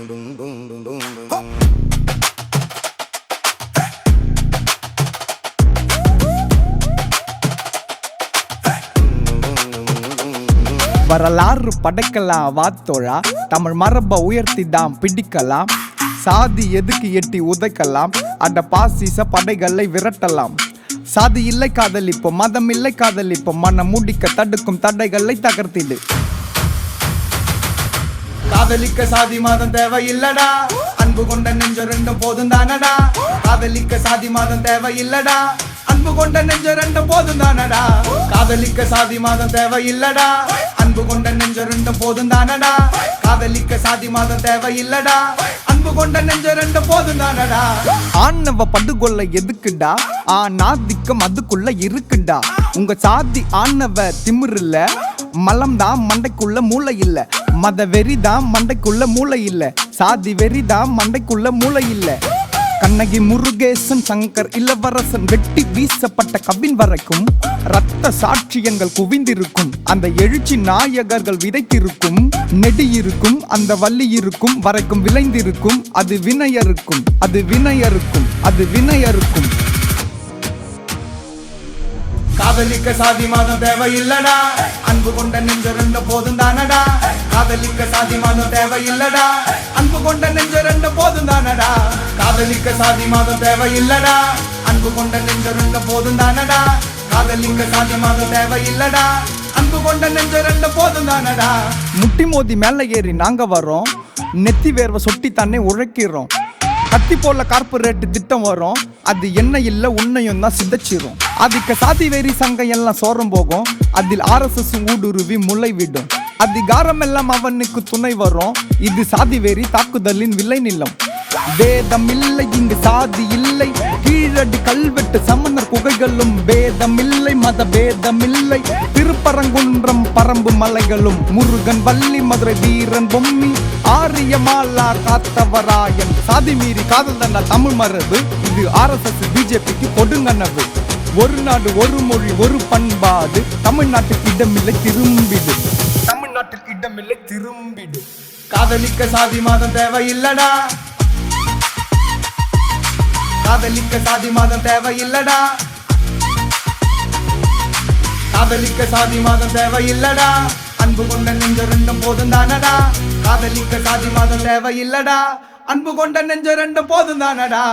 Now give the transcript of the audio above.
வரலாறு படைக்கலாம் வாத்தோழா, தமிழ் மரபை உயர்த்தி தான் பிடிக்கலாம். சாதி எதுக்கு எட்டி உதைக்கலாம், அட பாசிச படைகளை விரட்டலாம். சாதி இல்லை காதலிப்போம், மதம் இல்லை காதலிப்போம், மனம் முடிக்க தடுக்கும் தடைகளை தகர்த்திடு. காதலிக்க சாதி மதம் தேவை இல்லடா, அன்பு கொண்ட நெஞ்ச ரெண்டும் போதும் தானடா. காதலிக்க சாதி மதம் தேவை இல்லடா, அன்பு கொண்ட நெஞ்ச ரெண்டும் போதும் தானடா. காதலிக்க சாதி மதம் தேவை இல்லடா, அன்பு கொண்ட நெஞ்ச ரெண்டும் போதும் தானடா. காதலிக்க சாதி மதம் தேவை இல்லடா, அன்பு கொண்ட நெஞ்ச ரெண்டும் போதும் தானடா. ஆணவ படுகொள்ள எதுக்குடா, ஆணாதிக்கம் அதுக்குள்ள இருக்குடா. உங்க சாதி ஆணவ திமிருல, மலம் தான் மண்டைக்குள்ள மூளை இல்ல. மத வெறிதான் மண்டைக்குள்ள மூளை இல்ல, சாதி வெறிதான் மண்டைக்குள்ள மூளை இல்ல. கண்ணகி முருகேசன் சங்கர் இளவரசன் வெட்டி வீசப்பட்ட கவின் வரைக்கும் ரத்த சாட்சியங்கள் குவிந்திருக்கும். அந்த எழுச்சி நாயகர்கள் விதைத்திருக்கும் நெடி இருக்கும், அந்த வள்ளி இருக்கும் வரைக்கும் விளைந்திருக்கும். அது வினையருக்கும், அது வினையருக்கும், அது வினையருக்கும். காதலிக்க சாதி மதம் தேவை இல்லடா, அன்பு கொண்ட நெஞ்ச ரெண்டு போதும் தானடா. காதலிக்க சாதி மதம் தேவை இல்லடா, அன்பு கொண்ட நெஞ்ச ரெண்டு போதும் தானடா. காதலிக்க சாதி மதம் தேவை இல்லடா, அன்பு கொண்ட நெஞ்ச ரெண்டு போதும் தானடா. காதலிக்க சாதி மதம் தேவை இல்லடா, அன்பு கொண்ட நெஞ்ச ரெண்டு போதும் தானடா. முட்டி மோதி மேல ஏறி நாங்க வரோம், நெத்தி வேர்வை சொட்டி தானே உழைக்கிறோம். கத்தி போல கார்பரேட் திட்டம் வரும், அது என்ன இல்ல உன்னையும் தான் சிதைச்சிரும். அதுக்கு சாதி வெறி சங்கம் எல்லாம் சோரம் போகும், அதில் RSS ஊடுருவி முளை விடும். அதிகாரம் எல்லாம் அவனுக்கு துணை வரும், இது சாதி வெறி தாக்குதலின் விலை நிலம். வேதம் இல்லை இங்கு சாதி இல்லை, கீழடி கல்வெட்டு சமணர் குகைகளும். வேதம் இல்லை மத பேதம் இல்லை, திருப்பரங்குன்றம் பரம்பு மலைகளும். முருகன் வள்ளி மதுரை வீரன் பொம்மி ஆரிய மாலா காத்தவராயன். சாதி மீறி காதல் தண்டா தமிழ் மரபு, இது RSS BJPக்கு கொடுங்கனவு. ஒரு நாடு ஒரு மொழி ஒரு பண்பாடு, தமிழ்நாட்டுக்கு இடமில்லை திரும்பிடு, தமிழ்நாட்டுக்கு இடமில்லை திரும்பிடு. காதலிக்க சாதி மதம் தேவை இல்லடா, காதலிக்க சாதி மதம் தேவை இல்லடா. காதலிக்க சாதி மதம் தேவை இல்லடா, அன்பு கொண்ட நெஞ்ச ரெண்டும் போதும் தானடா. காதலிக்க சாதி மதம் தேவை இல்லடா, அன்பு கொண்ட நெஞ்ச ரெண்டும் போதும் தானடா.